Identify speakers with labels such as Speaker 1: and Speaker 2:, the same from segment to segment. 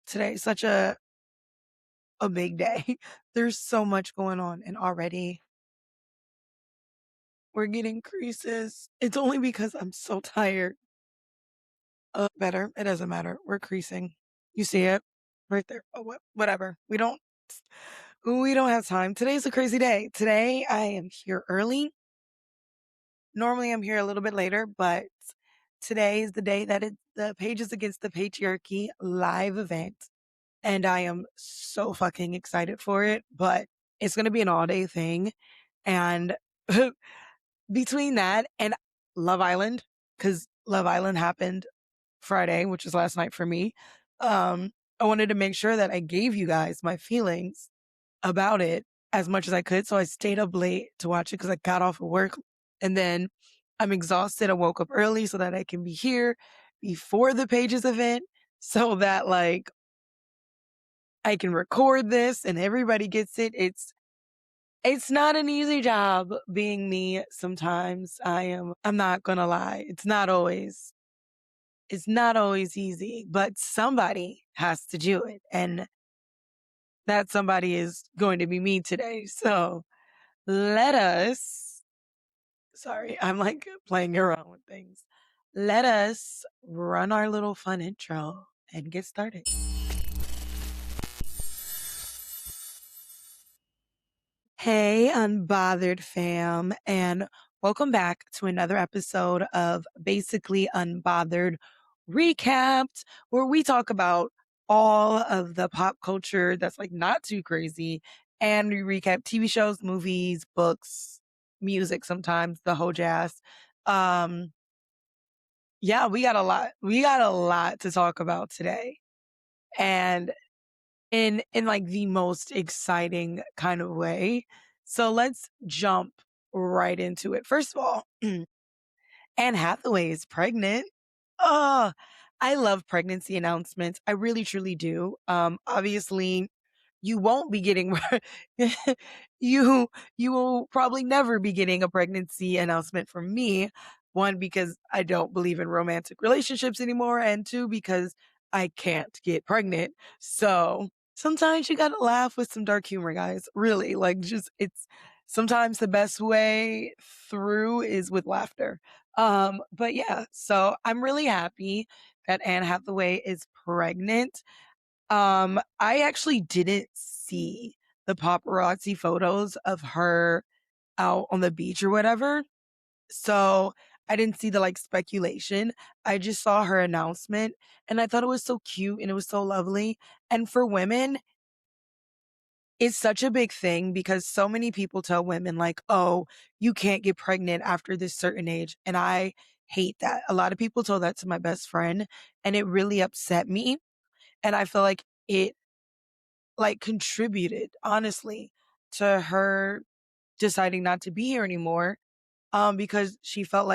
Speaker 1: Today's such a big day. There's so much going on, and already we're getting creases. It's only because I'm so tired. Better. It doesn't matter. We're creasing. You see it right there. Oh, whatever. We don't have time. Today's a crazy day. Today I am here early. Normally I'm here a little bit later, but today is the day that it's the Pages Against the Patriarchy live event. And I am so fucking excited for it, but it's going to be an all day thing. And between that and Love Island, because Love Island happened Friday, which was last night for me, I wanted to make sure that I gave you guys my feelings about it as much as I could. So I stayed up late to watch it because I got off of work and then I'm exhausted. I woke up early so that I can be here before the Pages event so that I can record this and everybody gets it. It's not an easy job being me sometimes. I'm not gonna lie. It's not always easy, but somebody has to do it. And that somebody is going to be me today. So let us, sorry, I'm playing around with things. Let us run our little fun intro and get started. Hey, Unbothered fam, and welcome back to another episode of Basically Unbothered Recapped, where we talk about all of the pop culture that's not too crazy, and we recap TV shows, movies, books, music sometimes, the whole jazz. Um, yeah, we got a lot. We got a lot to talk about today. And in the most exciting kind of way. So let's jump right into it. First of all, Anne Hathaway is pregnant. Oh, I love pregnancy announcements. I really truly do. Obviously you won't be getting you will probably never be getting a pregnancy announcement from me. One, because I don't believe in romantic relationships anymore, and two, because I can't get pregnant. So sometimes you gotta laugh with some dark humor, guys. Really, it's sometimes the best way through is with laughter. But yeah, so I'm really happy that Anne Hathaway is pregnant. I actually didn't see the paparazzi photos of her out on the beach or whatever. So I didn't see the speculation. I just saw her announcement and I thought it was so cute and it was so lovely. And for women, it's such a big thing because so many people tell women oh, you can't get pregnant after this certain age. And I hate that. A lot of people told that to my best friend and it really upset me. And I feel like it contributed honestly to her deciding not to be here anymore because she felt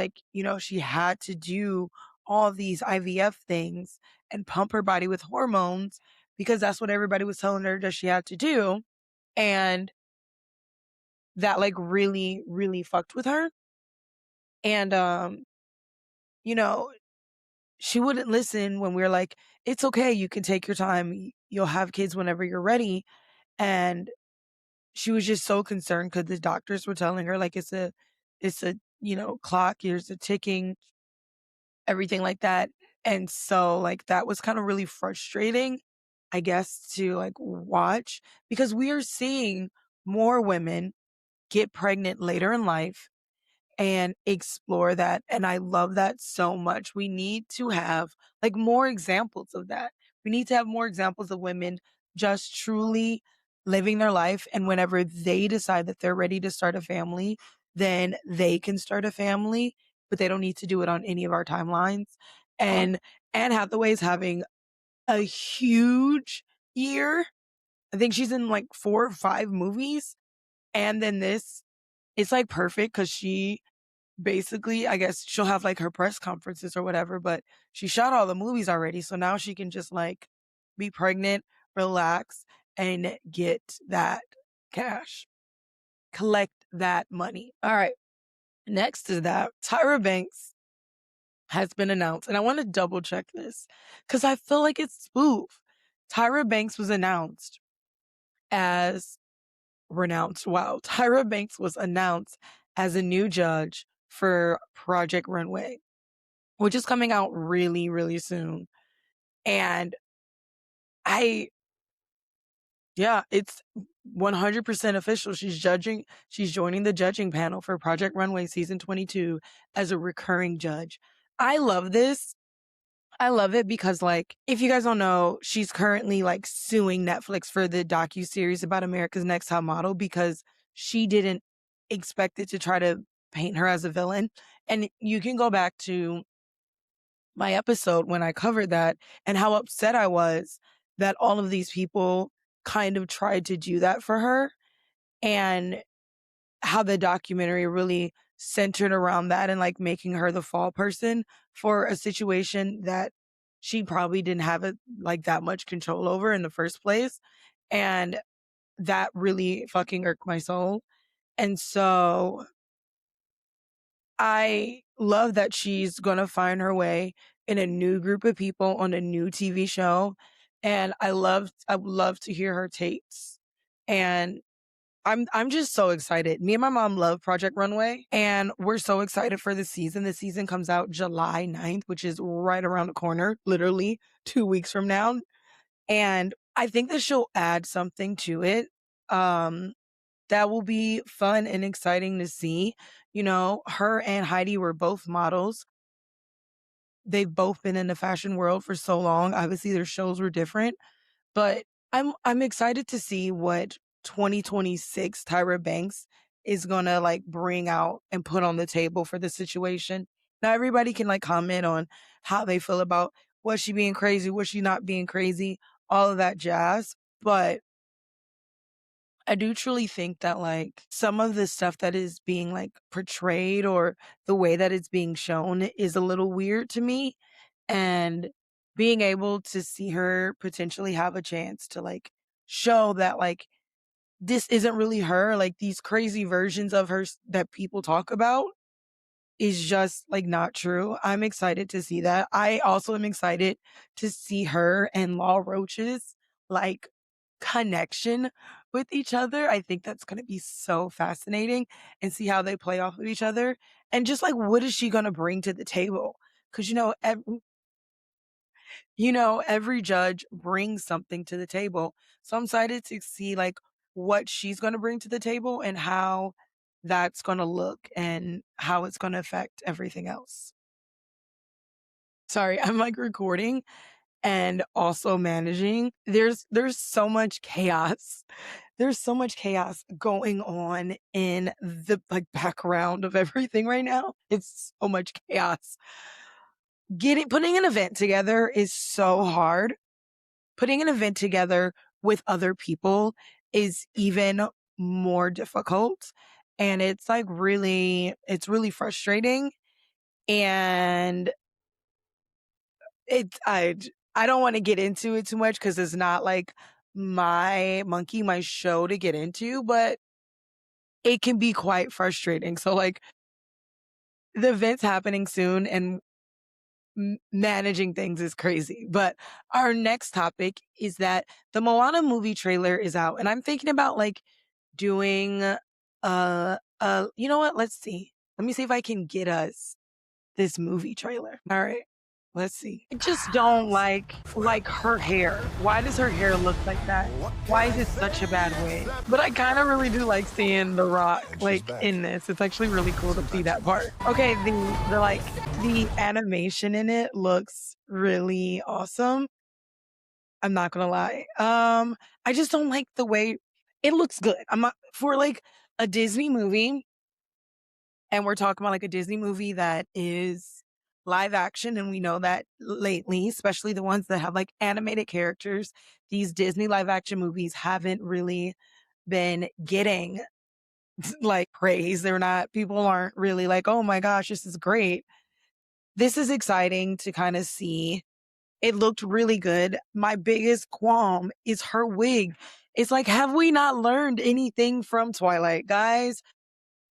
Speaker 1: she had to do all these IVF things and pump her body with hormones because that's what everybody was telling her that she had to do, and that really really fucked with her. And you know she wouldn't listen when we were like, it's okay, you can take your time, you'll have kids whenever you're ready. And she was just so concerned because the doctors were telling her it's a clock, there's a ticking, everything like that. And so that was kind of really frustrating, I guess, to watch because we are seeing more women get pregnant later in life and explore that. And I love that so much. We need to have more examples of that. We need to have more examples of women just truly living their life. And whenever they decide that they're ready to start a family, then they can start a family, but they don't need to do it on any of our timelines. And Anne Hathaway is having a huge year. I think she's in 4 or 5 movies. And then this, it's perfect because she basically, I guess she'll have her press conferences or whatever, but she shot all the movies already. So now she can just be pregnant, relax, and get that cash, collect that money. All right. Next to that, Tyra Banks has been announced. And I want to double check this because I feel like it's spoof. Tyra Banks was announced as renounced. Wow. Tyra Banks was announced as a new judge for Project Runway, which is coming out really, really soon. And I, yeah, it's 100% official. She's joining the judging panel for Project Runway season 22 as a recurring judge. I love this. I love it because, like, if you guys don't know, she's currently like suing Netflix for the docuseries about America's Next Top Model because she didn't expect it to try to paint her as a villain. And you can go back to my episode when I covered that and how upset I was that all of these people kind of tried to do that for her, and how the documentary really centered around that and like making her the fall person for a situation that she probably didn't have it like that much control over in the first place. And that really fucking irked my soul. And so I love that she's gonna find her way in a new group of people on a new TV show. And I would love to hear her takes. And I'm just so excited. Me and my mom love Project Runway, and we're so excited for the season. The season comes out July 9th, which is right around the corner, literally 2 weeks from now. And I think that she'll add something to it. That will be fun and exciting to see. You know, her and Heidi were both models. They've both been in the fashion world for so long. Obviously, their shows were different, but I'm excited to see what 2026 Tyra Banks is gonna like bring out and put on the table for the situation. Now everybody can like comment on how they feel about was she being crazy, was she not being crazy, all of that jazz. But I do truly think that like some of the stuff that is being like portrayed or the way that it's being shown is a little weird to me. And being able to see her potentially have a chance to like show that like this isn't really her, like these crazy versions of her that people talk about is just like not true. I'm excited to see that. I also am excited to see her and Law Roach's like connection with each other. I think that's going to be so fascinating and see how they play off of each other. And just like, what is she going to bring to the table? Cause every judge brings something to the table. So I'm excited to see like what she's going to bring to the table and how that's going to look and how it's going to affect everything else. Sorry, I'm like recording and also managing. There's so much chaos. There's so much chaos going on in the like background of everything right now. It's so much chaos. Putting an event together is so hard. Putting an event together with other people is even more difficult. And it's really frustrating. And I don't want to get into it too much because it's not like my show to get into, but it can be quite frustrating. So like the event's happening soon and managing things is crazy. But our next topic is that the Moana movie trailer is out, and I'm thinking about like doing you know what? Let's see. Let me see if I can get us this movie trailer. All right. Let's see. I just don't like her hair. Why does her hair look like that? Why is it such a bad wig? But I kind of really do like seeing The Rock like in this. It's actually really cool to see that part. Okay, the animation in it looks really awesome. I'm not gonna lie. I just don't like the way it looks good. I'm not for like a Disney movie, and we're talking about like a Disney movie that is live action. And we know that lately, especially the ones that have like animated characters, these Disney live action movies haven't really been getting like praise. People aren't really like, oh my gosh, this is great. This is exciting to kind of see. It looked really good. My biggest qualm is her wig. It's like, have we not learned anything from Twilight, guys?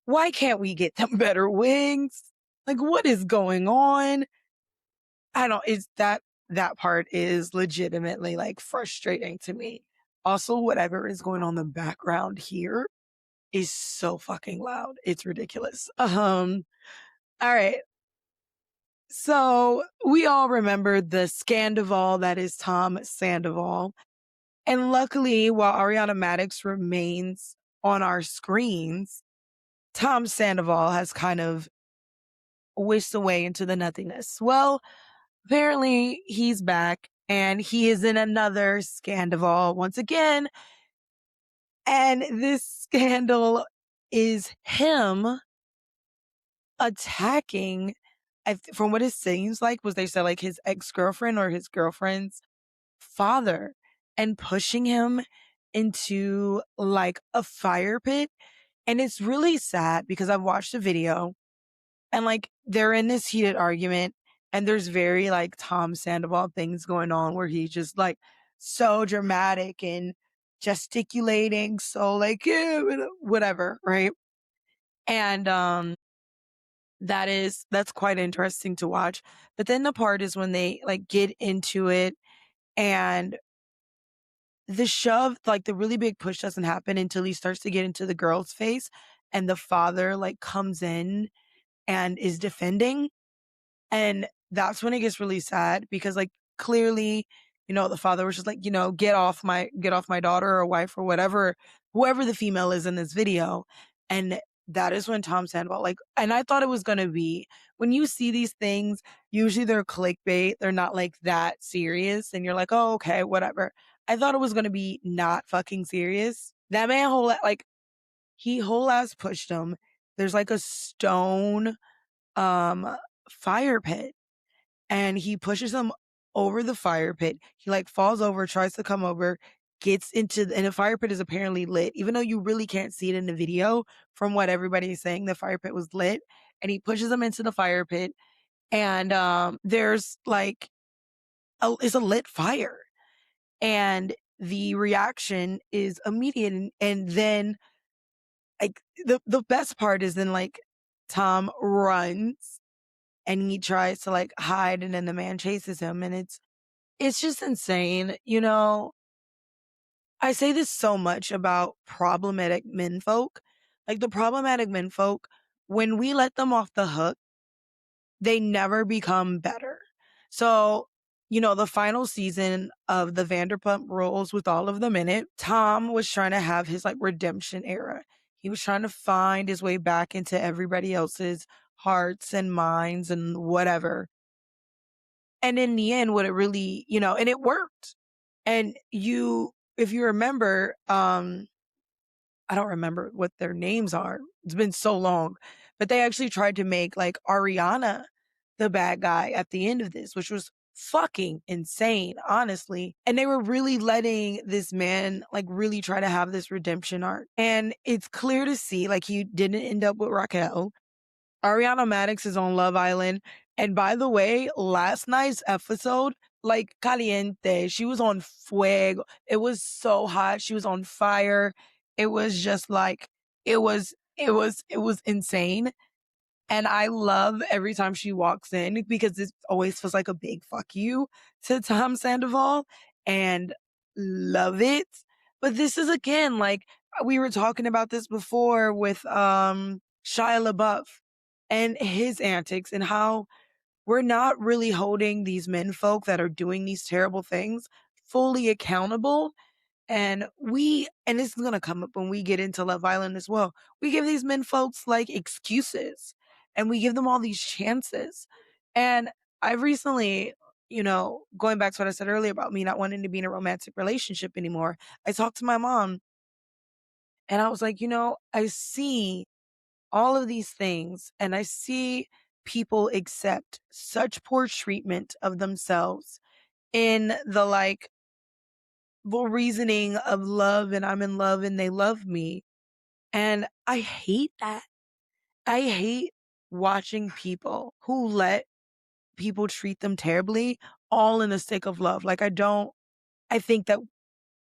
Speaker 1: Why can't we get them better wigs? Like, what is going on? I don't, is that that part is legitimately like frustrating to me. Also, whatever is going on in the background here is so fucking loud. It's ridiculous. All right. So we all remember the Scandival that is Tom Sandoval. And luckily, while Ariana Madix remains on our screens, Tom Sandoval has kind of whisked away into the nothingness. Well, apparently he's back and he is in another Scandival once again. And this scandal is him attacking, from what it seems like, was they said like his ex-girlfriend or his girlfriend's father and pushing him into like a fire pit. And it's really sad because I've watched the video and like they're in this heated argument and there's very like Tom Sandoval things going on where he's just like so dramatic and gesticulating. So like, yeah, whatever. Right. And, that's quite interesting to watch. But then the part is when they like get into it and the shove, like the really big push doesn't happen until he starts to get into the girl's face and the father like comes in and is defending. And that's when it gets really sad because like clearly, the father was just like, get off my daughter or wife or whatever, whoever the female is in this video. And that is when Tom Sandoval, like, and I thought it was going to be when you see these things, usually they're clickbait. They're not like that serious. And you're like, oh, okay, whatever. I thought it was going to be not fucking serious. That man he whole ass pushed him. There's like a stone, um, fire pit and he pushes him over the fire pit. He like falls over, tries to come over, gets into and the fire pit is apparently lit, even though you really can't see it in the video. From what everybody is saying, the fire pit was lit, and he pushes him into the fire pit, and there's like it's a lit fire, and the reaction is immediate, and then like the best part is then like Tom runs and he tries to like hide and then the man chases him and it's just insane. I say this so much about problematic menfolk. Like the problematic menfolk, when we let them off the hook, they never become better. So, the final season of the Vanderpump Rules with all of them in it, Tom was trying to have his like redemption era. He was trying to find his way back into everybody else's hearts and minds and whatever. And in the end, what it really, and it worked. And if you remember, I don't remember what their names are. It's been so long, but they actually tried to make like Ariana the bad guy at the end of this, which was fucking insane, honestly. And they were really letting this man like really try to have this redemption arc. And it's clear to see like he didn't end up with Raquel. Ariana Madix is on Love Island. And by the way, last night's episode, like caliente, she was on fuego. It was so hot. She was on fire. It was just like, it was insane. And I love every time she walks in because it always feels like a big fuck you to Tom Sandoval and love it. But this is again, like we were talking about this before with, Shia LaBeouf and his antics and how we're not really holding these men folk that are doing these terrible things fully accountable. And this is going to come up when we get into Love Island as well. We give these men folks like excuses and we give them all these chances. And I've recently, going back to what I said earlier about me not wanting to be in a romantic relationship anymore, I talked to my mom and I was like, I see all of these things and I see people accept such poor treatment of themselves in the like the reasoning of love and I'm in love and they love me. And I hate that. I hate watching people who let people treat them terribly all in the sake of love. Like I think that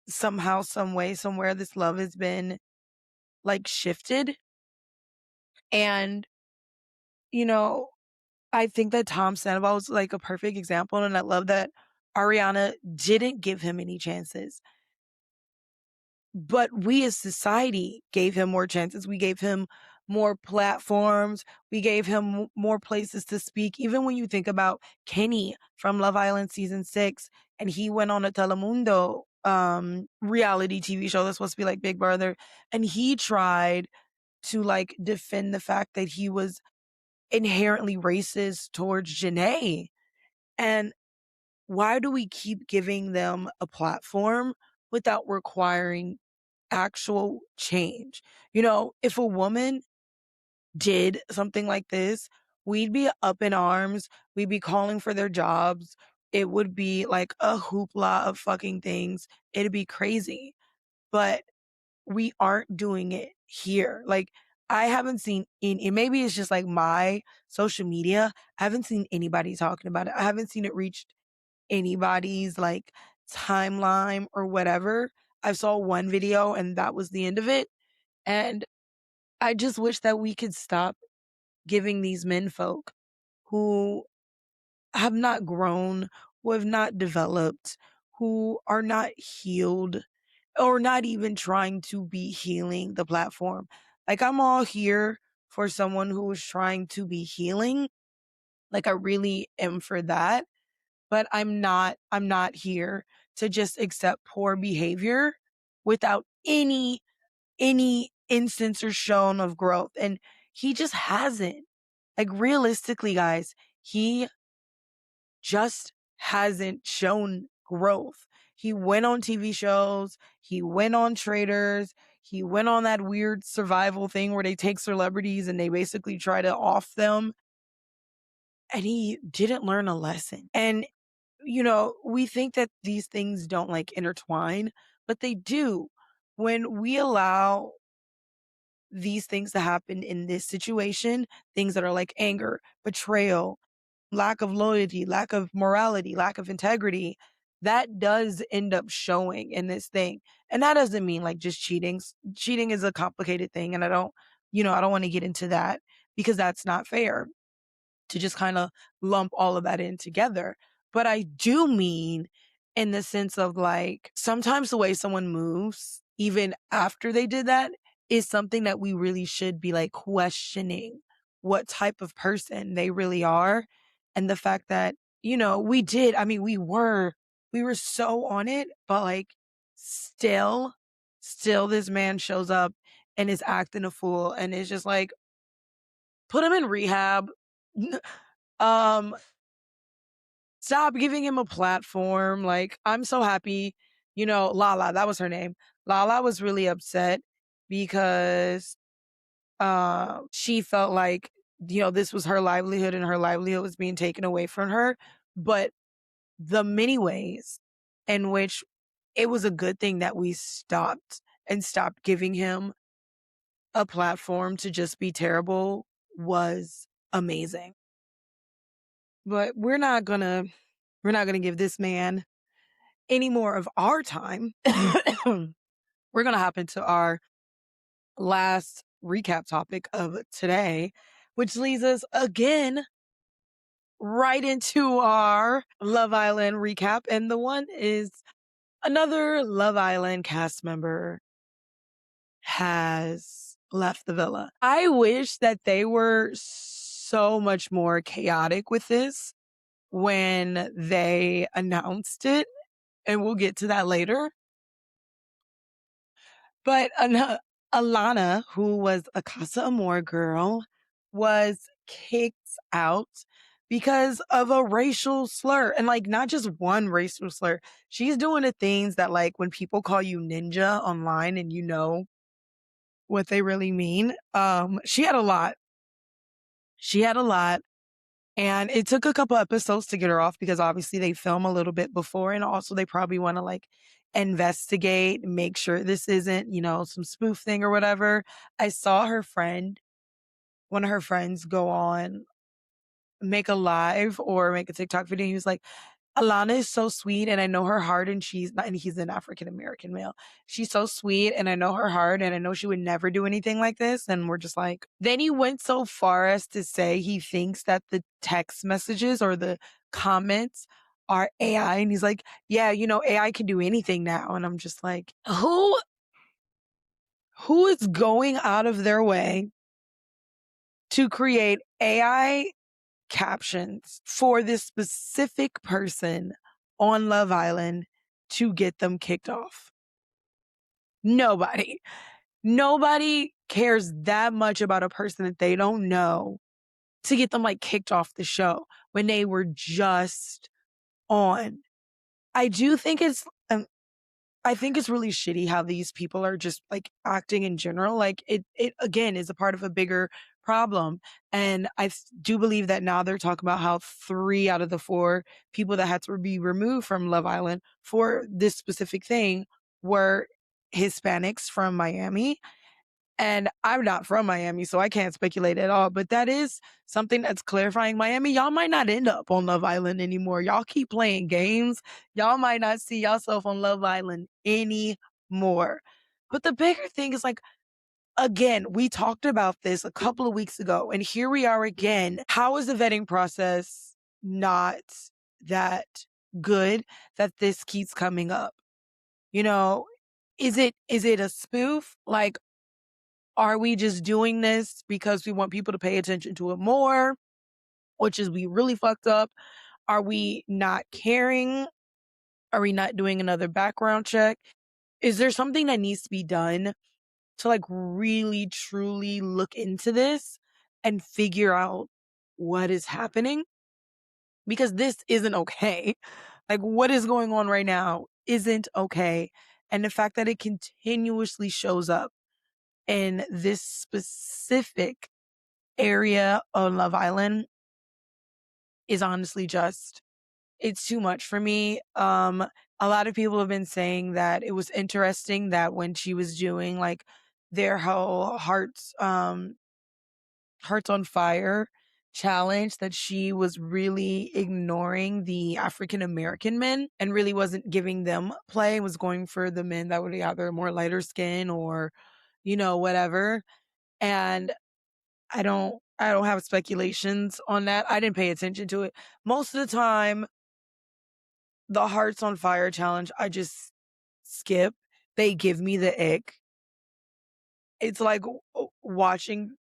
Speaker 1: somehow, some way, somewhere this love has been like shifted. And, you know, I think that Tom Sandoval was like a perfect example. And I love that Ariana didn't give him any chances. But we as society gave him more chances. We gave him more platforms. We gave him more places to speak. Even when you think about Kenny from Love Island season 6, and he went on a Telemundo reality TV show that's supposed to be like Big Brother, and he tried to like defend the fact that he was inherently racist towards Janae. And why do we keep giving them a platform without requiring actual change? You know, if a woman did something like this, we'd be up in arms. We'd be calling for their jobs. It would be like a hoopla of fucking things. It'd be crazy. But we aren't doing it here. Like, I haven't seen any, maybe it's just like my social media. I haven't seen anybody talking about it. I haven't seen it reach anybody's like timeline or whatever. I saw one video and that was the end of it. And I just wish that we could stop giving these men folk who have not grown, who have not developed, who are not healed, or not even trying to be healing the platform. Like, I'm all here for someone who is trying to be healing. Like, I really am for that. But I'm not here to just accept poor behavior without any instance or shown of growth. And he just hasn't. Like, realistically, guys, he just hasn't shown growth. He went on TV shows, he went on Traders, he went on that weird survival thing where they take celebrities and they basically try to off them. And he didn't learn a lesson. And, you know, we think that these things don't like intertwine, but they do. When we allow these things to happen in this situation, things that are like anger, betrayal, lack of loyalty, lack of morality, lack of integrity, that does end up showing in this thing. And that doesn't mean like just cheating. Cheating is a complicated thing. And I don't want to get into that because that's not fair to just kind of lump all of that in together. But I do mean in the sense of like sometimes the way someone moves, even after they did that, is something that we really should be like questioning what type of person they really are. And the fact that, we were so on it, but like still this man shows up and is acting a fool and is just like, put him in rehab. Um, Stop giving him a platform. Like, I'm so happy. Lala, that was her name. Lala was really upset because she felt like, this was her livelihood and her livelihood was being taken away from her. But the many ways in which it was a good thing that we stopped giving him a platform to just be terrible was amazing. But we're not gonna give this man any more of our time. We're gonna hop into our last recap topic of today, which leads us again right into our Love Island recap. And the one is another Love Island cast member has left the villa. I wish that they were so much more chaotic with this when they announced it, and we'll get to that later. But Alana, who was a Casa Amor girl, was kicked out because of a racial slur. And like, not just one racial slur. She's doing the things that like when people call you ninja online and you know what they really mean. She had a lot. She had a lot. And it took a couple episodes to get her off because obviously they film a little bit before. And also they probably want to like investigate, make sure this isn't, some spoof thing or whatever. I saw one of her friends go on, make a live or make a TikTok video. He was like, Alana is so sweet and I know her heart and she's not, and he's an African American male. She's so sweet and I know her heart and I know she would never do anything like this. And we're just like, then he went so far as to say he thinks that the text messages or the comments our AI. And he's like, yeah, AI can do anything now. And I'm just like, who is going out of their way to create AI captions for this specific person on Love Island to get them kicked off? Nobody. Nobody cares that much about a person that they don't know to get them like kicked off the show when they were just on. I do think I think it's really shitty how these people are just like acting in general. Like it again is a part of a bigger problem. And do believe that now they're talking about how 3 out of the 4 people that had to be removed from Love Island for this specific thing were Hispanics from Miami. And I'm not from Miami, so I can't speculate at all. But that is something that's clarifying. Miami, y'all might not end up on Love Island anymore. Y'all keep playing games. Y'all might not see yourself on Love Island anymore. But the bigger thing is like, again, we talked about this a couple of weeks ago, and here we are again. How is the vetting process not that good that this keeps coming up? Is it a spoof? Like, are we just doing this because we want people to pay attention to it more, which is we really fucked up? Are we not caring? Are we not doing another background check? Is there something that needs to be done to like really truly look into this and figure out what is happening? Because this isn't okay. Like what is going on right now isn't okay. And the fact that it continuously shows up in this specific area on Love Island is honestly it's too much for me. A lot of people have been saying that it was interesting that when she was doing like their whole hearts on fire challenge, that she was really ignoring the African American men and really wasn't giving them play, was going for the men that would either more lighter skin or whatever. And I don't have speculations on that. I didn't pay attention to it. Most of the time, the Hearts on Fire challenge, I just skip. They give me the ick. It's like watching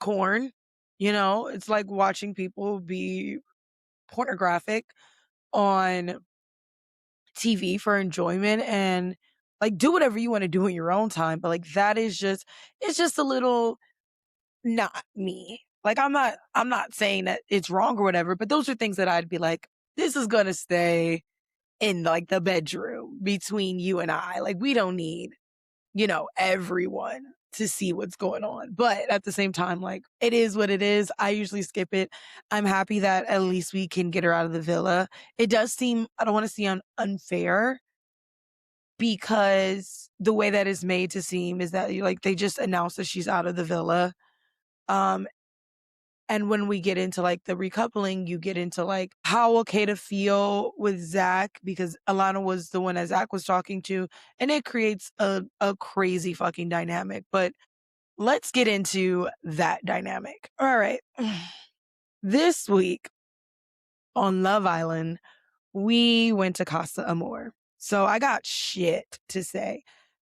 Speaker 1: corn, It's like watching people be pornographic on TV for enjoyment, and like do whatever you want to do in your own time, but like that is it's just a little not me. Like I'm not saying that it's wrong or whatever, but those are things that I'd be like, this is gonna stay in like the bedroom between you and I. Like we don't need, everyone to see what's going on. But at the same time, like it is what it is. I usually skip it. I'm happy that at least we can get her out of the villa. It does seem, I don't want to see unfair, because the way that is made to seem is that like they just announced that she's out of the villa. Um, And when we get into like the recoupling, you get into like how okay to feel with Zach, because Alana was the one that Zach was talking to, and it creates a crazy fucking dynamic. But let's get into that dynamic. All right. This week on Love Island, we went to Casa Amor. So I got shit to say.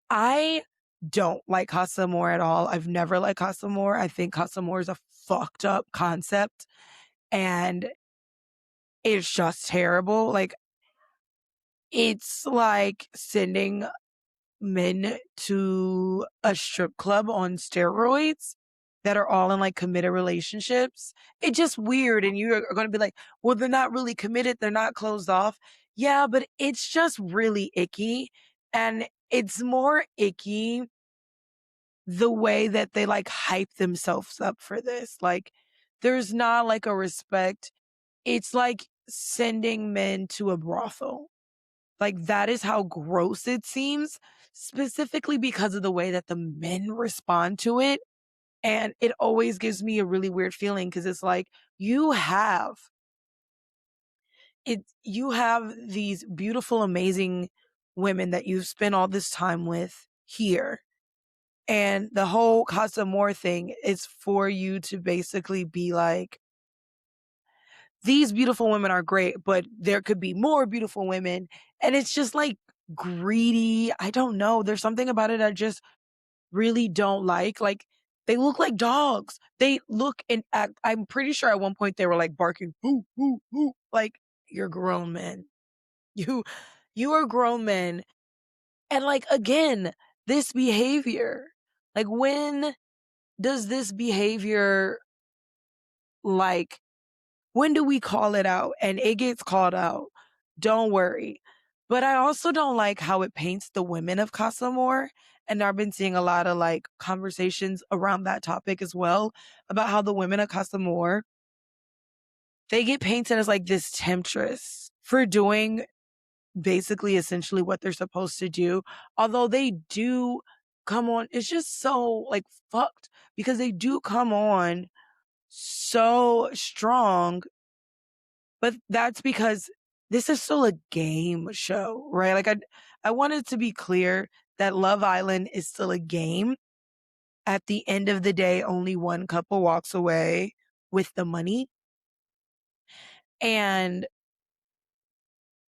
Speaker 1: I don't like Casa Amor at all. I've never liked Casa Amor. I think Casa Amor is a fucked up concept, and it's just terrible. Like, it's like sending men to a strip club on steroids that are all in like committed relationships. It's just weird. And you are going to be like, well, they're not really committed. They're not closed off. Yeah, but it's just really icky. And it's more icky the way that they like hype themselves up for this. Like, there's not like a respect. It's like sending men to a brothel. Like, that is how gross it seems, specifically because of the way that the men respond to it. And it always gives me a really weird feeling, because it's like you have these beautiful, amazing women that you've spent all this time with here. And the whole Casa More thing is for you to basically be like, these beautiful women are great, but there could be more beautiful women. And it's just like greedy. I don't know. There's something about it I just really don't like. Like, they look like dogs. They look and act. I'm pretty sure at one point they were like barking, whoo, whoo, whoo. Like, you're grown men. You, you are grown men. And like, again, this behavior, like, when does this behavior, like, when do we call it out? And it gets called out. Don't worry. But I also don't like how it paints the women of Casa more. And I've been seeing a lot of like conversations around that topic as well about how the women of Casa more, they get painted as like this temptress for doing basically essentially what they're supposed to do. Although they do come on, it's just so like fucked because they do come on so strong, but that's because this is still a game show, right? Like, I wanted to be clear that Love Island is still a game. At the end of the day, only one couple walks away with the money, and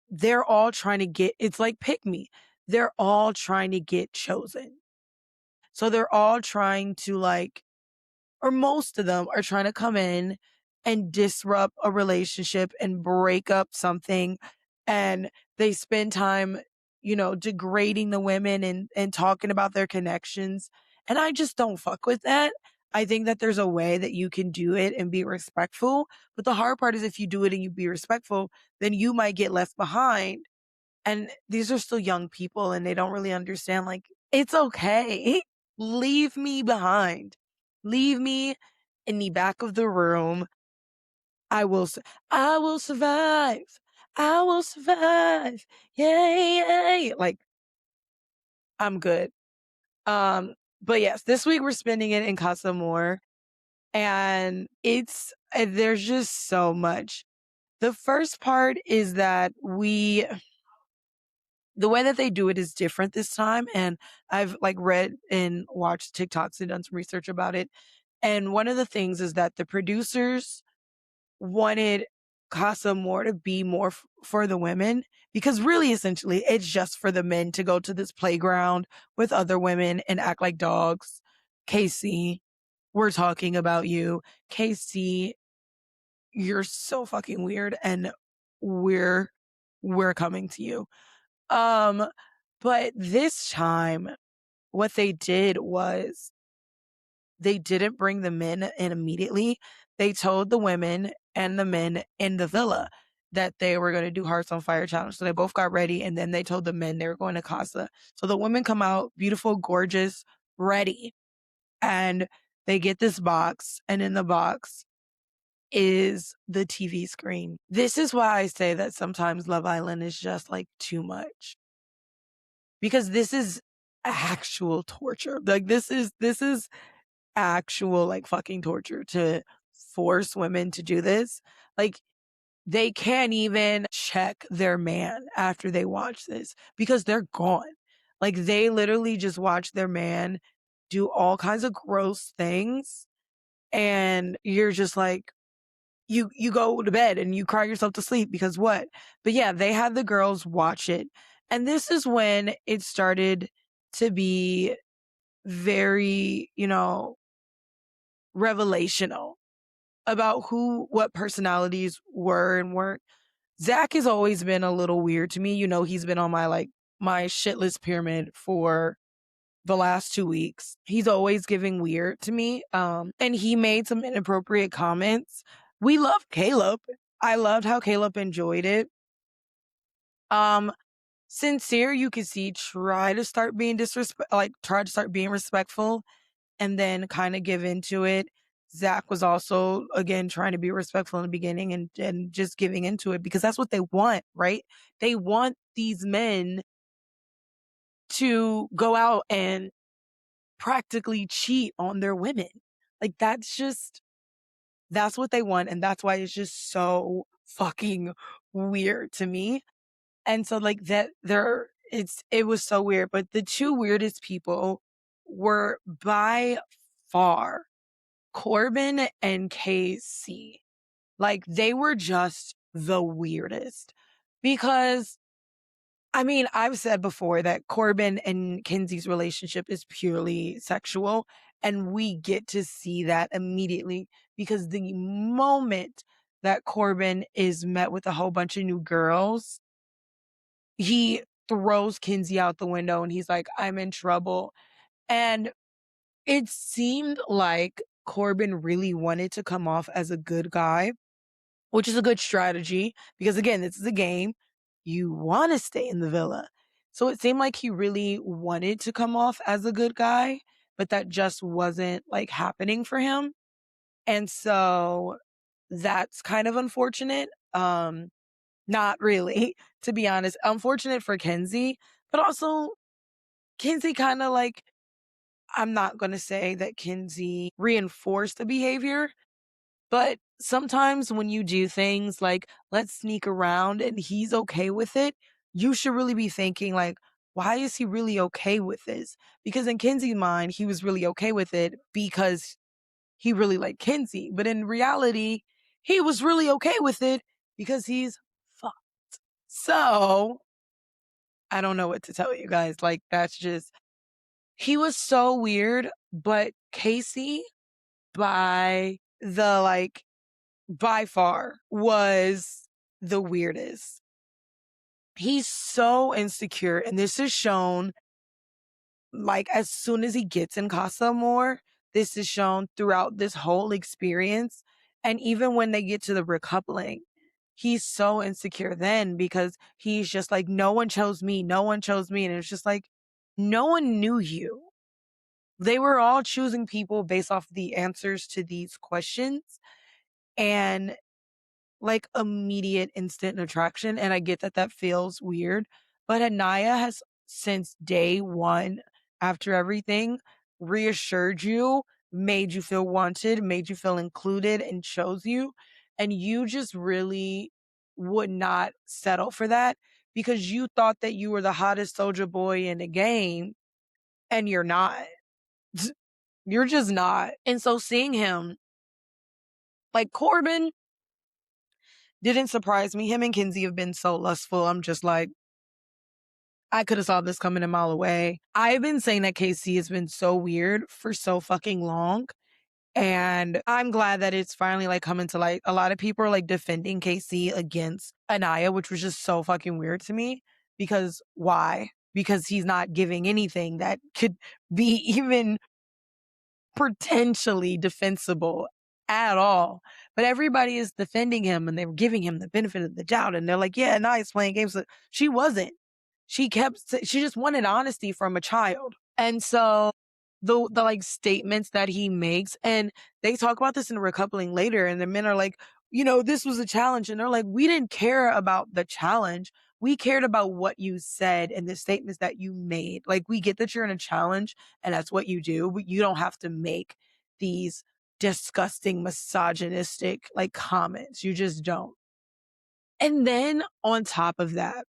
Speaker 1: they're all trying to get, it's like pick me. They're all trying to get chosen. So they're all trying to like, or most of them are trying to come in and disrupt a relationship and break up something. And they spend time, degrading the women and talking about their connections. And I just don't fuck with that. I think that there's a way that you can do it and be respectful. But the hard part is if you do it and you be respectful, then you might get left behind. And these are still young people and they don't really understand, like, it's okay. Leave me behind. Leave me in the back of the room. I will, I will survive. I will survive. Yay, yay. Like, I'm good. But yes, this week we're spending it in Casa More, and there's just so much. The first part is that the way that they do it is different this time. And I've like read and watched TikToks and done some research about it. And one of the things is that the producers wanted Casa more to be more for the women, because really essentially it's just for the men to go to this playground with other women and act like dogs. Casey, we're talking about you. Casey, you're so fucking weird and we're coming to you. But this time, what they did was they didn't bring the men in immediately. They told the women and the men in the villa that they were going to do Hearts on Fire challenge. So they both got ready, and then they told the men they were going to Casa. So the women come out beautiful, gorgeous, ready, and they get this box, and in the box is the TV screen. This is why I say that sometimes Love Island is just like too much, because this is actual torture. Like, this is actual like fucking torture to force women to do this. Like, they can't even check their man after they watch this because they're gone. Like, they literally just watch their man do all kinds of gross things, and you're just like, you go to bed and you cry yourself to sleep because what? But yeah, they had the girls watch it. And this is when it started to be very, revelational about what personalities were and weren't. Zach has always been a little weird to me. He's been on my shit list pyramid for the last 2 weeks. He's always giving weird to me. And he made some inappropriate comments. We love Caleb. I loved how Caleb enjoyed it. Sincere, you could see, try to start being respectful and then kind of give into it. Zach was also, again, trying to be respectful in the beginning and just giving into it because that's what they want, right? They want these men to go out and practically cheat on their women. Like, that's what they want. And that's why it's just so fucking weird to me. And so like it was so weird. But the two weirdest people were by far Corbin and Casey. Like, they were just the weirdest. Because, I mean, I've said before that Corbin and Kenzie's relationship is purely sexual, and we get to see that immediately because the moment that Corbin is met with a whole bunch of new girls, he throws Kenzie out the window and he's like, I'm in trouble. And it seemed like Corbin really wanted to come off as a good guy, which is a good strategy because, again, this is a game. You want to stay in the villa. So it seemed like he really wanted to come off as a good guy, but that just wasn't like happening for him. And so that's kind of unfortunate. Not really, to be honest. Unfortunate for Kenzie, but also Kenzie kind of like, I'm not going to say that Kenzie reinforced the behavior, but sometimes when you do things like, let's sneak around and he's okay with it, you should really be thinking like, why is he really okay with this? Because in Kenzie's mind, he was really okay with it because he really liked Kenzie. But in reality, he was really okay with it because he's fucked. So I don't know what to tell you guys. Like, that's just, he was so weird. But Casey, by the like, by far was the weirdest. He's so insecure, and this is shown like as soon as he gets in Casa more. This is shown throughout this whole experience, and even when they get to the recoupling, he's so insecure then because he's just like, no one chose me, no one chose me, and it's just like, no one knew you. They were all choosing people based off the answers to these questions, and like immediate instant attraction. And I get that that feels weird, but Anaya has since day one, after everything, reassured you, made you feel wanted, made you feel included, and chose you. And you just really would not settle for that because you thought that you were the hottest soldier boy in the game, and you're not. You're just not. And so seeing him, like Corbin, didn't surprise me. Him and Kenzie have been so lustful. I'm just like, I could have saw this coming a mile away. I've been saying that KC has been so weird for so fucking long. And I'm glad that it's finally like coming to light. A lot of people are like defending KC against Anaya, which was just so fucking weird to me. Because why? Because he's not giving anything that could be even potentially defensible at all. But everybody is defending him and they were giving him the benefit of the doubt. And they're like, yeah, Anaya's playing games. She wasn't. She just wanted honesty from a child. And so the like statements that he makes, and they talk about this in a recoupling later, and the men are like, this was a challenge. And they're like, we didn't care about the challenge. We cared about what you said and the statements that you made. Like, we get that you're in a challenge and that's what you do, but you don't have to make these disgusting, misogynistic like comments. You just don't. And then on top of that,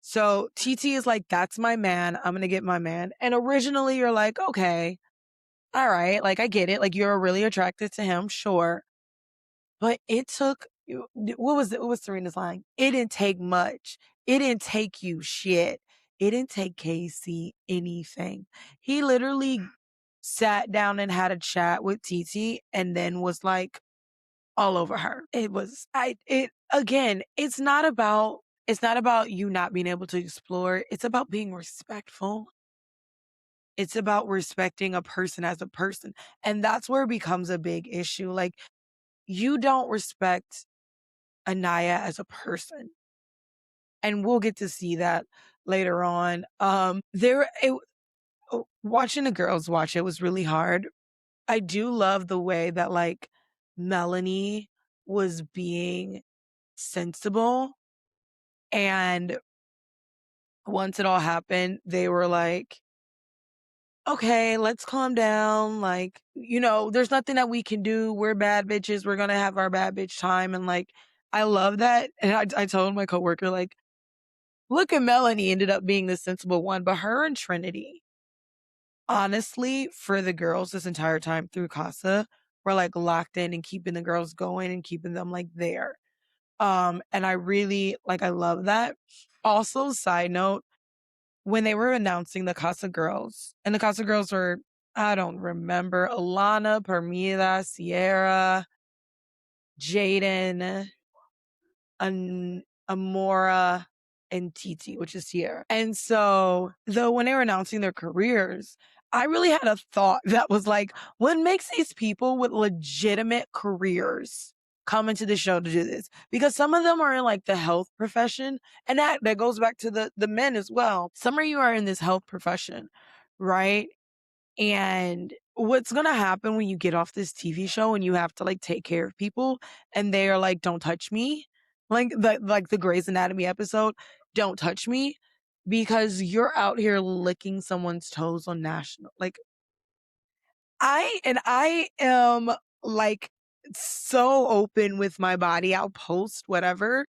Speaker 1: so TT is like, that's my man. I'm going to get my man. And originally you're like, okay, all right. Like, I get it. Like, you're really attracted to him. Sure. But it took, what was Serena's line? It didn't take much. It didn't take you shit. It didn't take Casey anything. He literally sat down and had a chat with TT and then was like all over her. Again, it's not about you not being able to explore. It's about being respectful. It's about respecting a person as a person. And that's where it becomes a big issue. Like, you don't respect Anaya as a person. And we'll get to see that later on. Watching the girls watch it was really hard. I do love the way that like Melanie was being sensible, and once it all happened, they were like, okay, let's calm down. Like, there's nothing that we can do. We're bad bitches. We're going to have our bad bitch time. And like, I love that. And I told my coworker, like, look at Melanie ended up being the sensible one, but her and Trinity, honestly, for the girls this entire time through Casa, were like locked in and keeping the girls going and keeping them like there. And I really like I love that. Also, side note, when they were announcing the Casa girls, and the Casa girls were, I don't remember, Alana, Permida, Sierra, Jaden, Amora, and Titi, which is Sierra. And so, though, when they were announcing their careers, I really had a thought that was like, what makes these people with legitimate careers come into the show to do this? Because some of them are in like the health profession, and that goes back to the men as well. Some of you are in this health profession, right? And what's going to happen when you get off this TV show and you have to like take care of people and they are like, don't touch me. Like the Grey's Anatomy episode, don't touch me, because you're out here licking someone's toes on national. Like I am like so open with my body. I'll post whatever.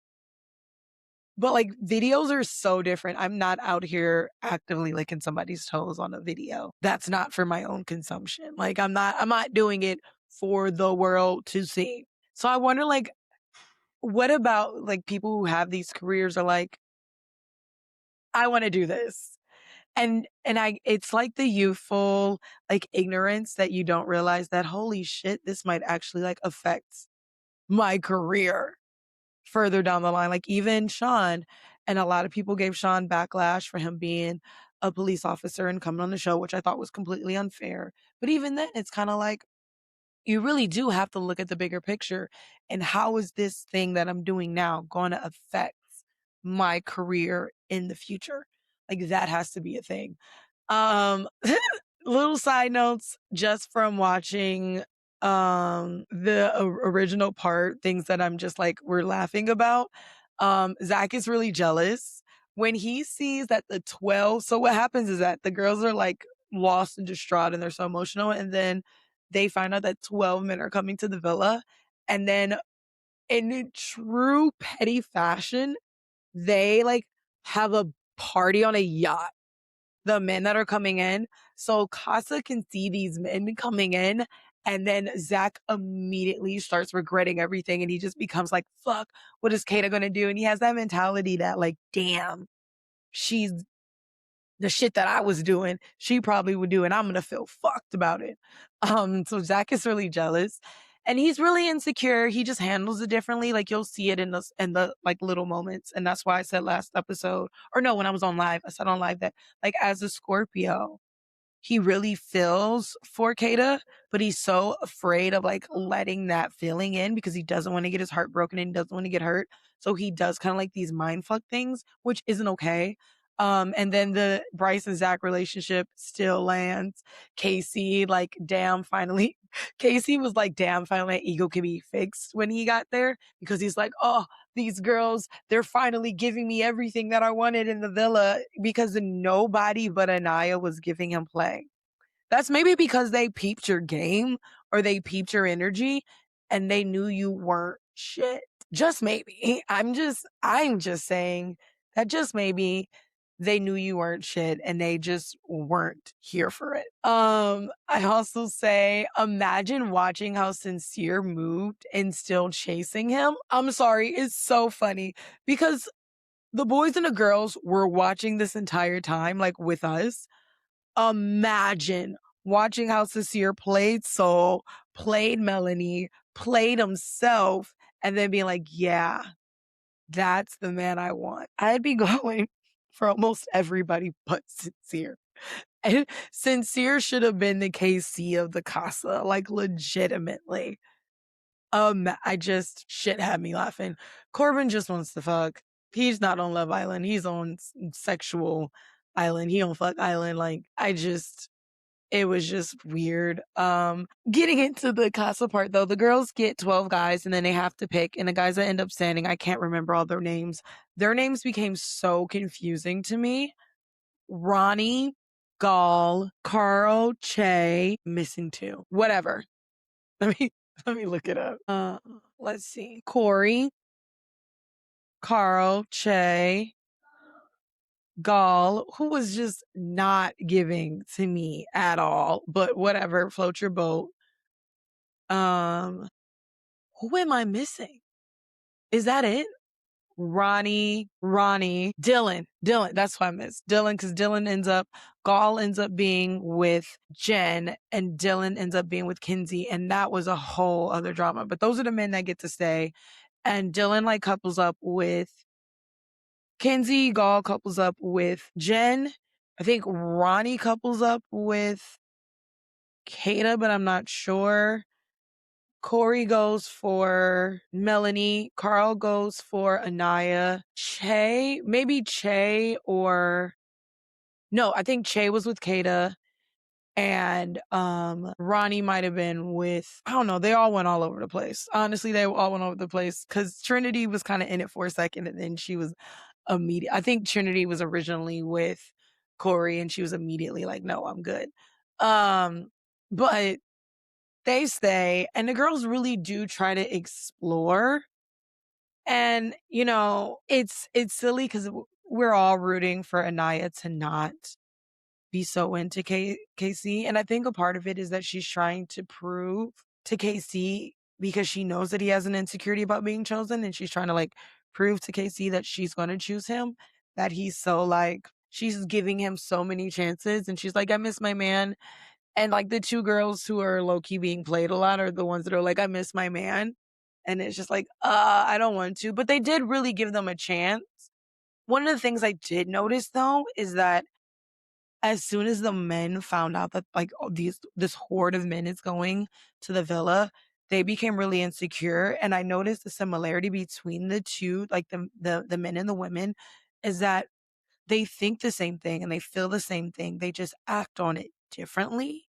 Speaker 1: But like videos are so different. I'm not out here actively licking somebody's toes on a video. That's not for my own consumption. Like I'm not doing it for the world to see. So I wonder like what about like people who have these careers are like, I want to do this. And I it's like the youthful like ignorance that you don't realize that holy shit, this might actually like affect my career further down the line. Like even Sean, and a lot of people gave Sean backlash for him being a police officer and coming on the show, which I thought was completely unfair. But even then, it's kind of like you really do have to look at the bigger picture and how is this thing that I'm doing now going to affect my career in the future? Like that has to be a thing. Um, little side notes just from watching the original part, things that I'm just like we're laughing about. Zach is really jealous when he sees that the 12. So what happens is that the girls are like lost and distraught and they're so emotional, and then they find out that 12 men are coming to the villa, and then in true petty fashion, they like have a party on a yacht, the men that are coming in. So Casa can see these men coming in, and then Zach immediately starts regretting everything, and he just becomes like, fuck, what is Kata gonna do? And he has that mentality that like, damn, she's the shit that I was doing, she probably would do, and I'm gonna feel fucked about it. So Zach is really jealous. And he's really insecure. He just handles it differently. Like you'll see it in the like little moments. And that's why I said last episode, or no, when I was on live, I said on live that like as a Scorpio, he really feels for Kata, but he's so afraid of like letting that feeling in because he doesn't want to get his heart broken and doesn't want to get hurt. So he does kind of like these mind fuck things, which isn't okay. And then the Bryce and Zach relationship still lands. Casey, like, damn, finally. Casey was like, damn, finally my ego can be fixed when he got there, because he's like, oh, these girls, they're finally giving me everything that I wanted in the villa, because nobody but Anaya was giving him play. That's maybe because they peeped your game or they peeped your energy and they knew you weren't shit. Just maybe. I'm just saying that just maybe they knew you weren't shit and they just weren't here for it. I also say, imagine watching how Sincere moved and still chasing him. I'm sorry, it's so funny because the boys and the girls were watching this entire time, like with us. Imagine watching how Sincere played Soul, played Melanie, played himself, and then being like, yeah, that's the man I want. I'd be going for almost everybody but Sincere. And Sincere should have been the KC of the Casa, like legitimately. I just shit had me laughing. Corbin just wants to fuck. He's not on Love Island. He's on sexual island. He on fuck island. Like it was just weird. Getting into the Casa part though, the girls get 12 guys and then they have to pick, and the guys that end up standing, I can't remember all their names. Their names became so confusing to me. Ronnie, Gall, Carl, Che, missing two. Whatever. Let me let me look it up. Let's see. Corey, Carl, Che, Gall, who was just not giving to me at all, but whatever, float your boat. Um, who am I missing? Is that it? Ronnie, Dylan. That's why I miss Dylan, because Gaul ends up being with Jen, and Dylan ends up being with Kinsey, and that was a whole other drama. But those are the men that get to stay, and Dylan like couples up with Kinsey, Gaul couples up with Jen. I think Ronnie couples up with Kata, but I'm not sure. Corey goes for Melanie. Carl goes for Anaya. Maybe Che or no, I think Che was with Kata. And Ronnie might have been with, I don't know, they all went all over the place. Honestly, they all went over the place because Trinity was kind of in it for a second, and then she was immediate. I think Trinity was originally with Corey, and she was immediately like, no, I'm good. But they stay, and the girls really do try to explore. And, it's silly because we're all rooting for Anaya to not be so into KC. And I think a part of it is that she's trying to prove to KC, because she knows that he has an insecurity about being chosen. And she's trying to like prove to KC that she's going to choose him, that he's so like, she's giving him so many chances. And she's like, I miss my man. And like the two girls who are low key being played a lot are the ones that are like, I miss my man. And it's just like, I don't want to. But they did really give them a chance. One of the things I did notice though is that as soon as the men found out that like this horde of men is going to the villa, they became really insecure. And I noticed the similarity between the two, like the men and the women, is that they think the same thing and they feel the same thing. They just act on it differently.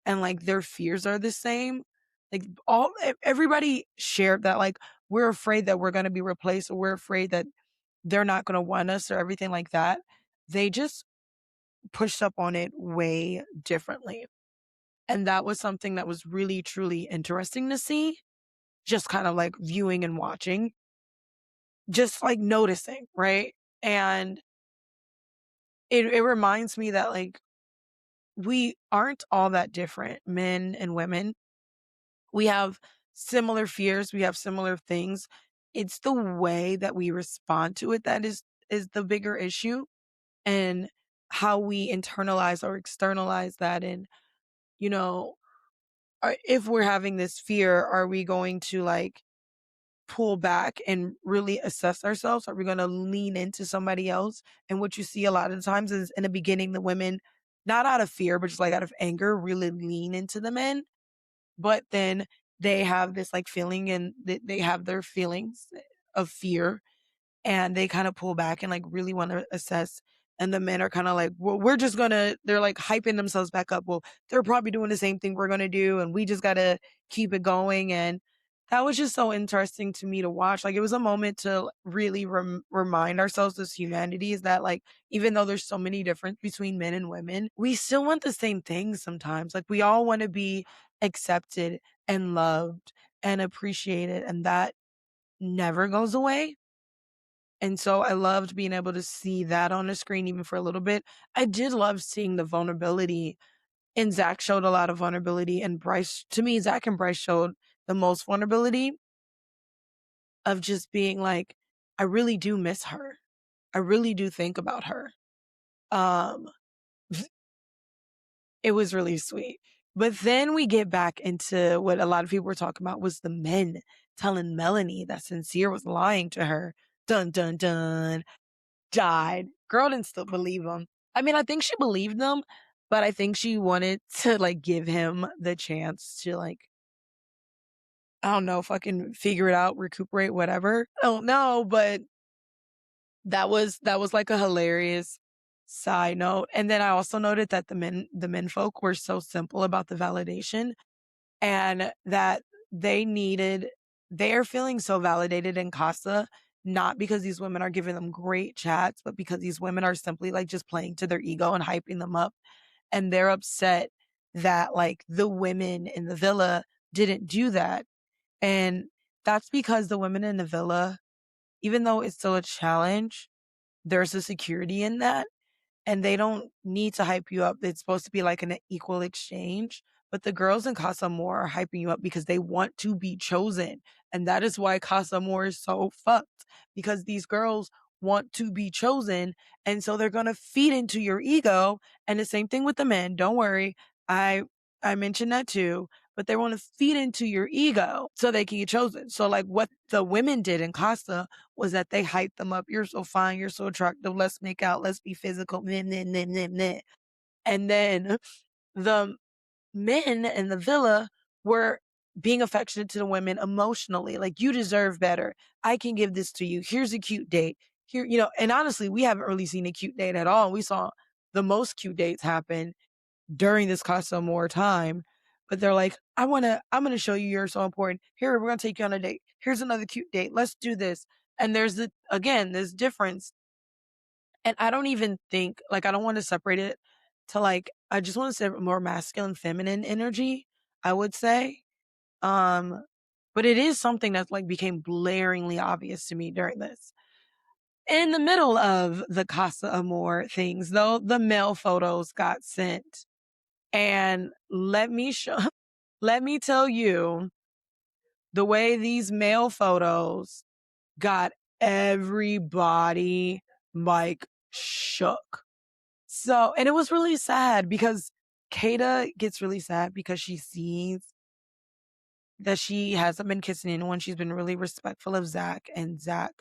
Speaker 1: And like their fears are the same. Like everybody shared that, like, we're afraid that we're going to be replaced, or we're afraid that they're not going to want us, or everything like that. They just pushed up on it way differently. And that was something that was really, truly interesting to see, just kind of like viewing and watching, just like noticing, right? And it reminds me that like we aren't all that different, men and women. We have similar fears, we have similar things. It's the way that we respond to it that is the bigger issue, and how we internalize or externalize that. And, you know, if we're having this fear, are we going to like pull back and really assess ourselves? Are we going to lean into somebody else? And what you see a lot of times is in the beginning, the women, not out of fear, but just like out of anger, really lean into the men. But then they have this like feeling, and they have their feelings of fear, and they kind of pull back and like really want to assess. And the men are kind of like, well, they're like hyping themselves back up. Well, they're probably doing the same thing we're going to do, and we just got to keep it going. And that was just so interesting to me to watch. Like, it was a moment to really remind ourselves as humanity is that, like, even though there's so many differences between men and women, we still want the same things sometimes. Like, we all want to be accepted and loved and appreciated, and that never goes away. And so I loved being able to see that on the screen, even for a little bit. I did love seeing the vulnerability, and Zach showed a lot of vulnerability, and to me, Zach and Bryce showed the most vulnerability of just being like, I really do miss her. I really do think about her. Um, it was really sweet. But then we get back into what a lot of people were talking about was the men telling Melanie that Sincere was lying to her. Dun, dun, dun. Died. Girl didn't still believe him. I mean, I think she believed them, but I think she wanted to like give him the chance to like, I don't know, fucking figure it out, recuperate, whatever. I don't know, but that was like a hilarious side note. And then I also noted that the men folk were so simple about the validation, and that they're feeling so validated in Casa, not because these women are giving them great chats, but because these women are simply like just playing to their ego and hyping them up. And they're upset that like the women in the villa didn't do that. And that's because the women in the villa, even though it's still a challenge, there's a security in that, and they don't need to hype you up. It's supposed to be like an equal exchange. But the girls in Casa Amor are hyping you up because they want to be chosen. And that is why Casa Amor is so fucked, because these girls want to be chosen. And so they're going to feed into your ego. And the same thing with the men. Don't worry. I mentioned that too, but they want to feed into your ego so they can get chosen. So like what the women did in Casa was that they hyped them up. You're so fine. You're so attractive. Let's make out. Let's be physical. Meh, meh, meh, meh, meh. And then the men in the villa were being affectionate to the women emotionally. Like, you deserve better. I can give this to you. Here's a cute date. Here, and honestly, we haven't really seen a cute date at all. We saw the most cute dates happen during this Casa Amor time. But they're like, I'm gonna show you you're so important. Here, we're gonna take you on a date. Here's another cute date. Let's do this. And there's this difference. And I don't even think, like, I don't want to separate it to, like, I just want to say more masculine, feminine energy, I would say. Um, but it is something that, like, became blaringly obvious to me during this. In the middle of the Casa Amor things, though, the male photos got sent. And let me tell you, the way these male photos got everybody, like, shook. So, and it was really sad because Kata gets really sad because she sees that she hasn't been kissing anyone. She's been really respectful of Zach, and Zach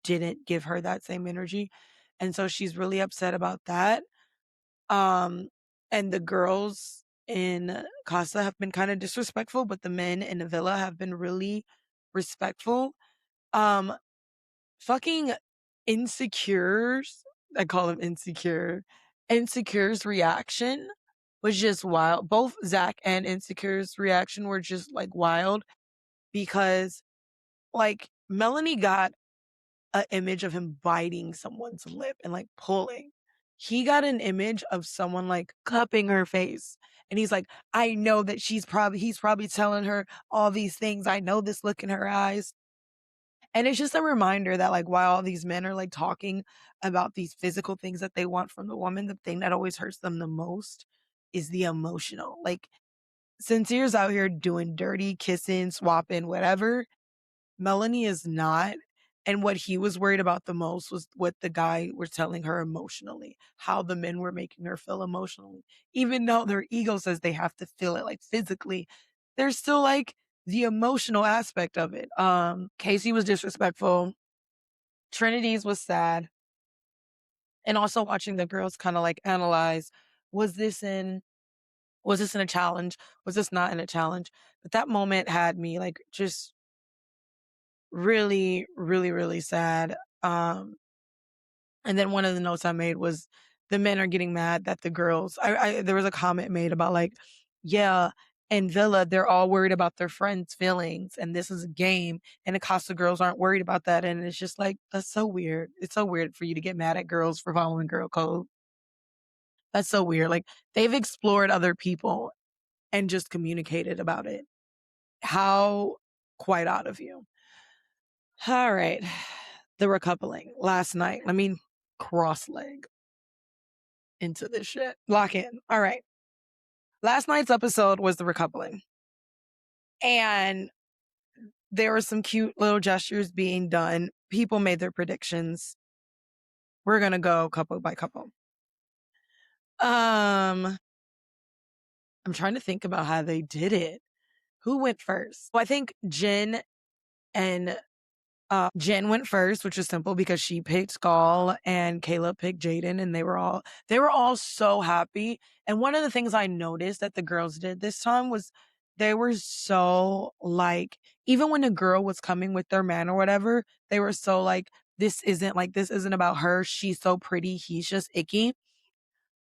Speaker 1: didn't give her that same energy. And so she's really upset about that. And the girls in Casa have been kind of disrespectful, but the men in the villa have been really respectful. Um, Fucking Insecures, I call him Insecure. Insecure's reaction was just wild. Both Zach and Insecure's reaction were just like wild because like Melanie got an image of him biting someone's lip and like pulling. He got an image of someone like cupping her face. And he's like, I know that he's probably telling her all these things. I know this look in her eyes. And it's just a reminder that, like, while all these men are like talking about these physical things that they want from the woman, the thing that always hurts them the most is the emotional. Like, Sincere's out here doing dirty, kissing, swapping, whatever. Melanie is not. And what he was worried about the most was what the guy was telling her emotionally, how the men were making her feel emotionally. Even though their ego says they have to feel it like physically, there's still like the emotional aspect of it. Casey was disrespectful. Trinity's was sad. And also watching the girls kind of like analyze, was this in a challenge? Was this not in a challenge? But that moment had me like just really, really, really sad. And then one of the notes I made was the men are getting mad that the girls, there was a comment made about like, yeah, in Villa, they're all worried about their friends' feelings and this is a game. And the Casa girls aren't worried about that. And it's just like, that's so weird. It's so weird for you to get mad at girls for following girl code. That's so weird. Like, they've explored other people and just communicated about it. How quite out of you. All right. The recoupling last night. Let me cross leg into this shit. Lock in. All right. Last night's episode was the recoupling. And there were some cute little gestures being done. People made their predictions. We're going to go couple by couple. I'm trying to think about how they did it. Who went first? Well, I think Jen went first, which was simple because she picked Skull and Caleb picked Jaden, and they were all so happy. And one of the things I noticed that the girls did this time was they were so like, even when a girl was coming with their man or whatever, they were so like, this isn't about her. She's so pretty. He's just icky.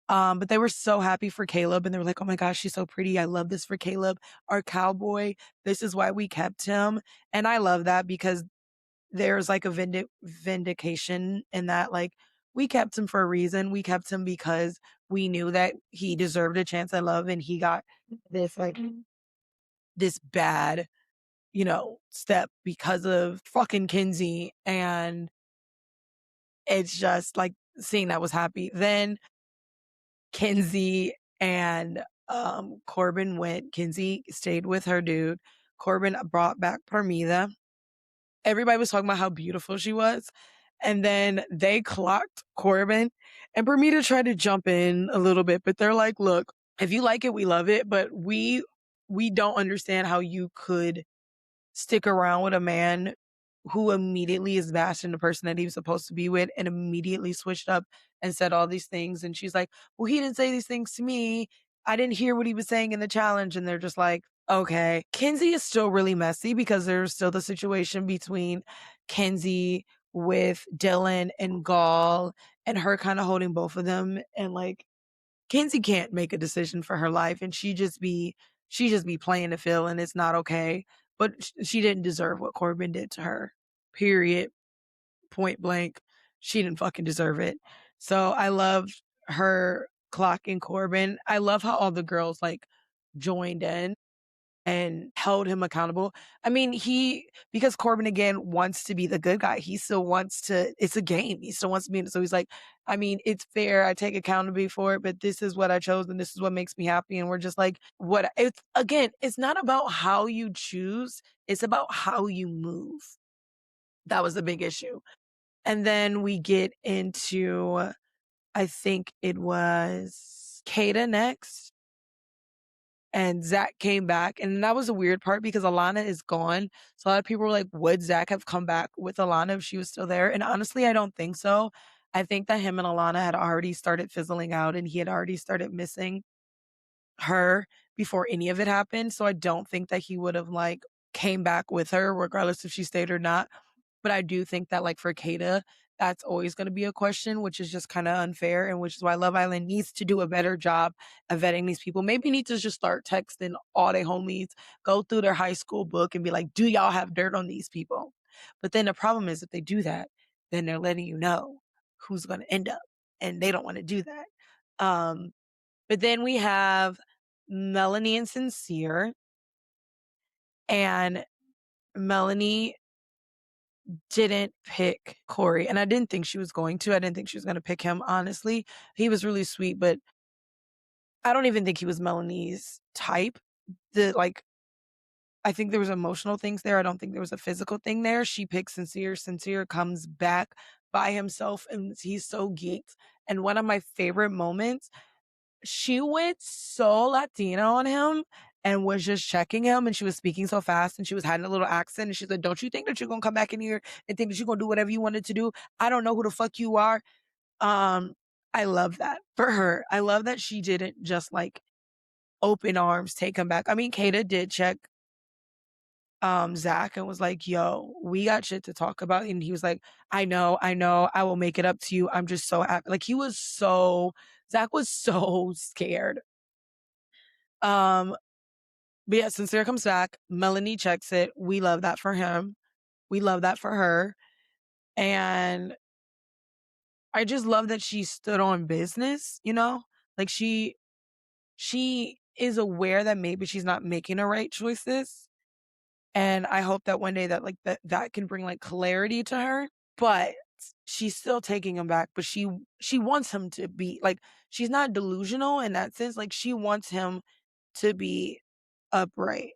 Speaker 1: But they were so happy for Caleb and they were like, oh my gosh, she's so pretty. I love this for Caleb, our cowboy. This is why we kept him. And I love that because there's like a vindication in that, like, we kept him for a reason. We kept him because we knew that he deserved a chance at love and he got this, like, this bad, step because of fucking Kinsey. And it's just like seeing that was happy. Then Kinsey and Corbin went, Kenzie stayed with her dude. Corbin brought back Parmida. Everybody was talking about how beautiful she was. And then they clocked Corbin, and Bermuda tried to jump in a little bit, but they're like, look, if you like it, we love it, but we don't understand how you could stick around with a man who immediately is bashing the person that he was supposed to be with and immediately switched up and said all these things. And she's like, well, he didn't say these things to me. I didn't hear what he was saying in the challenge. And they're just like, okay. Kenzie is still really messy because there's still the situation between Kenzie with Dylan and Gall and her kind of holding both of them. And like, Kenzie can't make a decision for her life and she just be playing the field and it's not okay. But she didn't deserve what Corbin did to her. Period. Point blank. She didn't fucking deserve it. So I loved her clocking Corbin. I love how all the girls like joined in and held him accountable. I mean, because Corbin again wants to be the good guy. He still wants to, it's a game. He still wants to be in it. So he's like, I mean, it's fair. I take accountability for it, but this is what I chose and this is what makes me happy. And we're just like, it's not about how you choose. It's about how you move. That was the big issue. And then we get into, I think it was Kata next. And Zach came back. And that was a weird part because Alana is gone. So a lot of people were like, would Zach have come back with Alana if she was still there? And honestly, I don't think so. I think that him and Alana had already started fizzling out and he had already started missing her before any of it happened. So I don't think that he would have like came back with her, regardless if she stayed or not. But I do think that like for Kata, that's always going to be a question, which is just kind of unfair. And which is why Love Island needs to do a better job of vetting these people. Maybe need to just start texting all their homies, go through their high school book and be like, do y'all have dirt on these people? But then the problem is if they do that, then they're letting you know who's going to end up. And they don't want to do that. But then we have Melanie and Sincere. And Melanie didn't pick Corey. And I didn't think she was going to. I didn't think she was going to pick him, honestly. He was really sweet, but I don't even think he was Melanie's type. I think there was emotional things there. I don't think there was a physical thing there. She picks Sincere. Sincere comes back by himself and he's so geeked. And one of my favorite moments, she went so Latina on him and was just checking him and she was speaking so fast and she was having a little accent and she's like, don't you think that you're going to come back in here and think that you're going to do whatever you wanted to do? I don't know who the fuck you are. I love that for her. I love that she didn't just like open arms, take him back. I mean, Kata did check Zach and was like, yo, we got shit to talk about. And he was like, I know, I will make it up to you. I'm just so happy. Like Zach was so scared. But yeah, Sincere comes back. Melanie checks it. We love that for him. We love that for her. And I just love that she stood on business, you know? Like she is aware that maybe she's not making the right choices. And I hope that one day that like that can bring like clarity to her. But she's still taking him back. But she wants him to be like, she's not delusional in that sense. Like she wants him to be upright.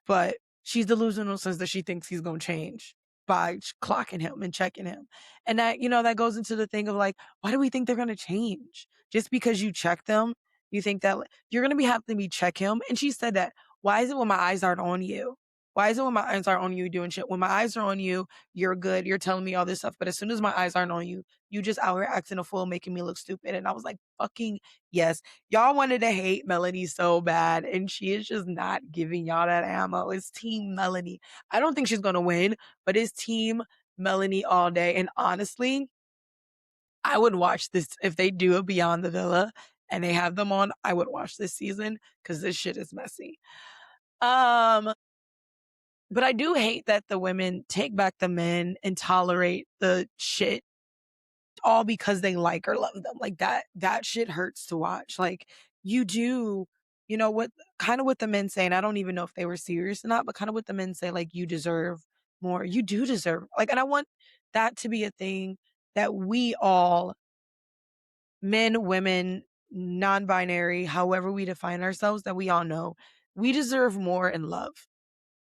Speaker 1: But she's delusional since that she thinks he's going to change by clocking him and checking him. And that, that goes into the thing of like, why do we think they're going to change? Just because you check them, you think that you're going to having me check him. And she said that, why is it when my eyes aren't on you? Why is it when my eyes aren't on you doing shit? When my eyes are on you, you're good. You're telling me all this stuff. But as soon as my eyes aren't on you, you just out here acting a fool, making me look stupid. And I was like, fucking yes. Y'all wanted to hate Melanie so bad. And she is just not giving y'all that ammo. It's Team Melanie. I don't think she's going to win, but it's Team Melanie all day. And honestly, I would watch this if they do a Beyond the Villa and they have them on. I would watch this season because this shit is messy. But I do hate that the women take back the men and tolerate the shit all because they like or love them. Like that shit hurts to watch. Like you do, what kind of what the men say, and I don't even know if they were serious or not, but kind of what the men say, like you deserve more. You do deserve, like, and I want that to be a thing that we all, men, women, non-binary, however we define ourselves, that we all know we deserve more in love.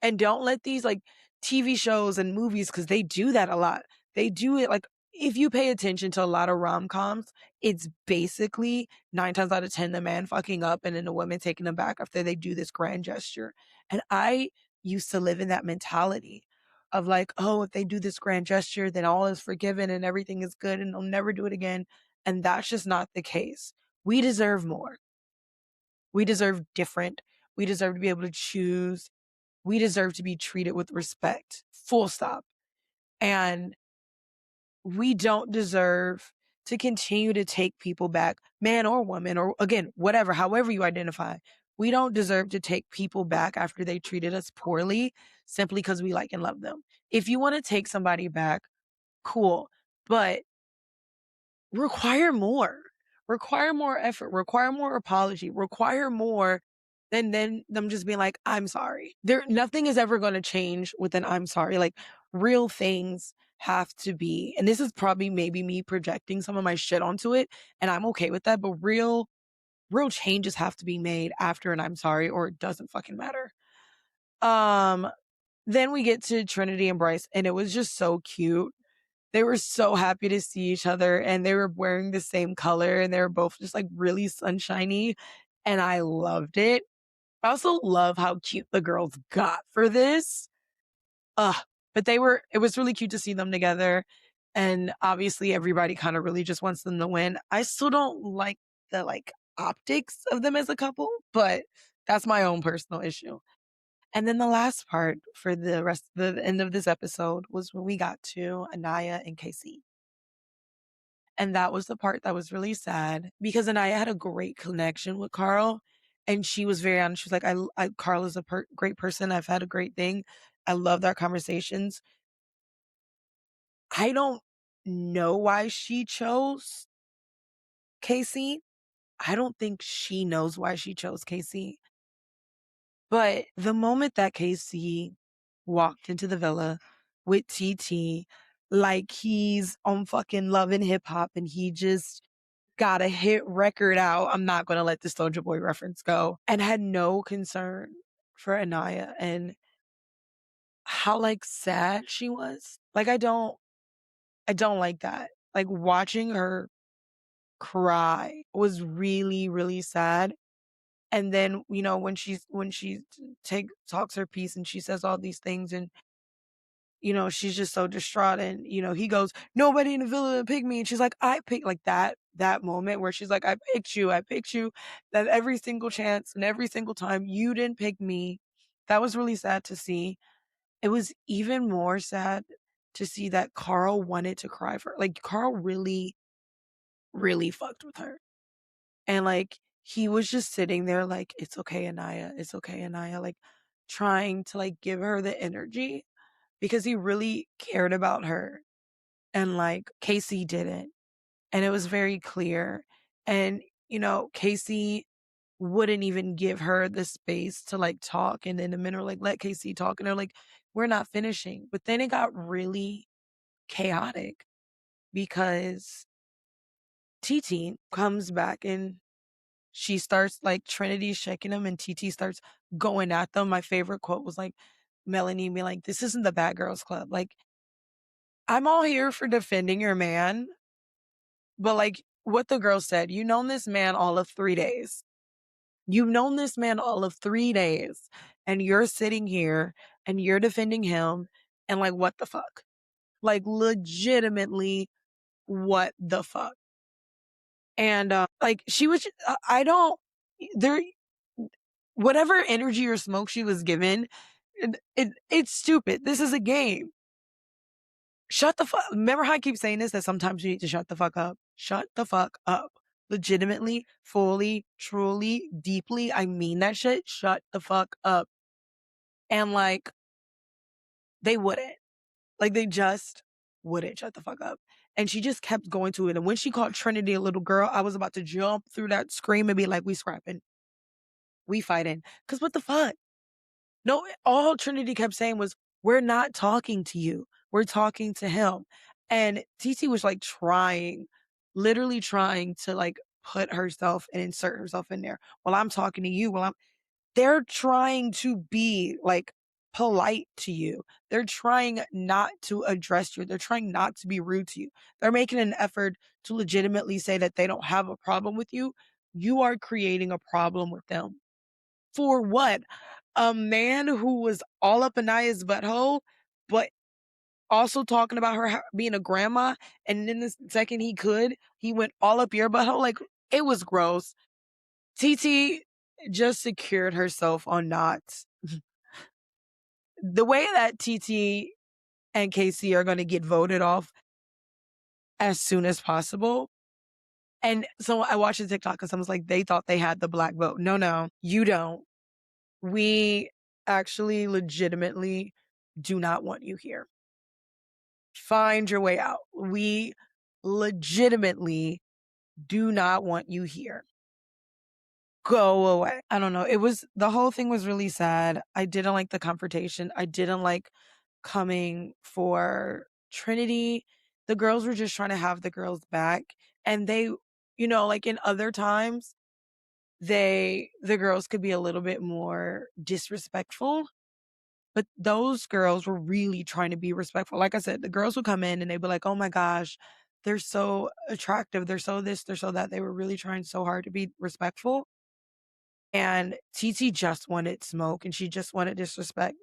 Speaker 1: And don't let these like TV shows and movies, because they do that a lot. They do it like, if you pay attention to a lot of rom-coms, it's basically 9 times out of 10 the man fucking up and then the woman taking them back after they do this grand gesture. And I used to live in that mentality of like, oh, if they do this grand gesture, then all is forgiven and everything is good and they'll never do it again. And that's just not the case. We deserve more. We deserve different. We deserve to be able to choose. We deserve to be treated with respect, full stop. And we don't deserve to continue to take people back, man or woman, or again, whatever, however you identify. We don't deserve to take people back after they treated us poorly simply because we like and love them. If you want to take somebody back, cool, but require more effort, require more apology, require more than them just being like, I'm sorry. Nothing is ever going to change with an I'm sorry. Like, real things have to be, and this is probably maybe me projecting some of my shit onto it, and I'm okay with that, but real changes have to be made after an I'm sorry, or it doesn't fucking matter. Then we get to Trinity and Bryce, and it was just so cute. They were so happy to see each other, and they were wearing the same color, and they were both just like really sunshiny, and I loved it. I also love how cute the girls got for this. But it was really cute to see them together. And obviously everybody kind of really just wants them to win. I still don't like the like optics of them as a couple, but that's my own personal issue. And then the last part for the end of this episode was when we got to Anaya and Casey. And that was the part that was really sad because Anaya had a great connection with Carl. And she was very honest. She was like, Carl is a great person. I've had a great thing. I loved our conversations. I don't know why she chose Casey. I don't think she knows why she chose Casey. But the moment that Casey walked into the villa with TT, like he's on fucking Love and Hip Hop and he just got a hit record out. I'm not going to let the Soulja Boy reference go, and had no concern for Anaya and how like sad she was. Like, I don't like that. Like, watching her cry was really, really sad. And then, when she talks her piece and she says all these things and, she's just so distraught and, he goes, nobody in the villa picked me. And she's like, I picked, like that moment where she's like, I picked you, that every single chance and every single time you didn't pick me. That was really sad to see. It was even more sad to see that Carl wanted to cry for her. Like, Carl really, really fucked with her. And like, he was just sitting there like, it's okay, Anaya. It's okay, Anaya. Like, trying to like give her the energy because he really cared about her. And like, Casey didn't. And it was very clear. And, Casey wouldn't even give her the space to like talk. And then the men were like, let Casey talk. And they're like, we're not finishing. But then it got really chaotic because TT comes back and she starts like Trinity shaking him and TT starts going at them. My favorite quote was like Melanie being like, this isn't the Bad Girls Club. Like, I'm all here for defending your man. But like what the girl said, you've known this man all of 3 days. You've known this man all of 3 days. And you're sitting here and you're defending him. And like, what the fuck? Like, legitimately, what the fuck? And like, she was, I don't, there, whatever energy or smoke she was given, it's stupid. This is a game. Shut the fuck. Remember how I keep saying this, that sometimes you need to shut the fuck up? Shut the fuck up. Legitimately, fully, truly, deeply, I mean that shit. Shut the fuck up. And like, they wouldn't. Like, they just wouldn't shut the fuck up. And she just kept going to it. And when she called Trinity a little girl, I was about to jump through that scream and be like, we scrapping. We fighting. Cause what the fuck? No, all Trinity kept saying was, we're not talking to you. We're talking to him. And TT was like literally trying to like put herself and insert herself in there. Well, I'm talking to you. They're trying to be like polite to you. They're trying not to address you. They're trying not to be rude to you. They're making an effort to legitimately say that they don't have a problem with you. You are creating a problem with them. For what? A man who was all up Anaya's butthole, but also talking about her being a grandma. And then the second he could, he went all up your butthole. Like, it was gross. TT just secured herself on knots. The way that TT and Casey are going to get voted off as soon as possible. And so I watched a TikTok and someone's like, they thought they had the black vote. No, no, you don't. We actually legitimately do not want you here. Find your way out. We legitimately do not want you here. Go away. I don't know. The whole thing was really sad. I didn't like the confrontation. I didn't like coming for Trinity. The girls were just trying to have the girls back. And they, like in other times, the girls could be a little bit more disrespectful. But those girls were really trying to be respectful. Like I said, the girls would come in and they'd be like, oh my gosh, they're so attractive. They're so this, they're so that. They were really trying so hard to be respectful. And TT just wanted smoke and she just wanted disrespect.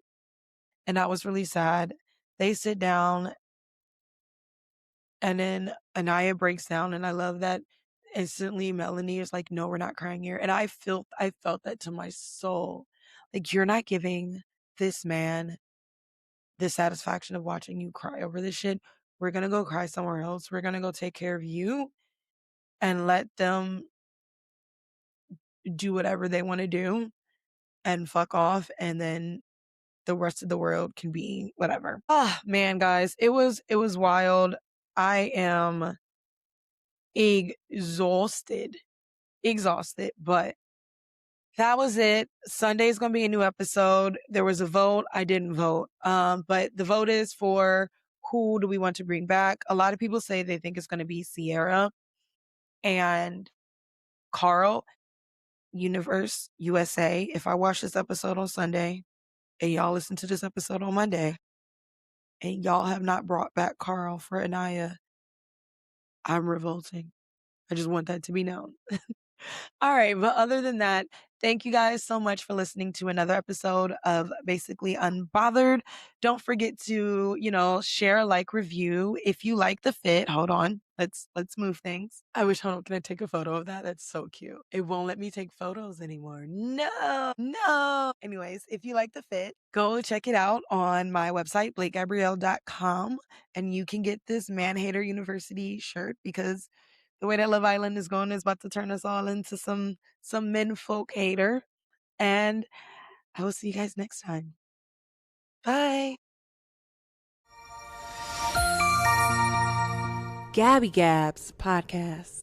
Speaker 1: And that was really sad. They sit down and then Anaya breaks down. And I love that instantly Melanie is like, no, we're not crying here. And I felt that to my soul. Like, you're not giving this man the satisfaction of watching you cry over this shit. We're going to go cry somewhere else. We're going to go take care of you and let them do whatever they want to do and fuck off. And then the rest of the world can be whatever. Ah, man, guys, it was wild. I am exhausted, but that was it. Sunday's going to be a new episode. There was a vote. I didn't vote. But the vote is for who do we want to bring back? A lot of people say they think it's going to be Sierra and Carl, Universe USA. If I watch this episode on Sunday and y'all listen to this episode on Monday and y'all have not brought back Carl for Anaya, I'm revolting. I just want that to be known. All right. But other than that, thank you guys so much for listening to another episode of Basically Unbothered. Don't forget to, share, like, review. If you like the fit, hold on. Let's move things. I wish I'm going to take a photo of that. That's so cute. It won't let me take photos anymore. No. Anyways, if you like the fit, go check it out on my website, blakegabrielle.com. And you can get this Man Hater University shirt because the way that Love Island is going is about to turn us all into some men folk hater. And I will see you guys next time. Bye. Gabby Gabs Podcast.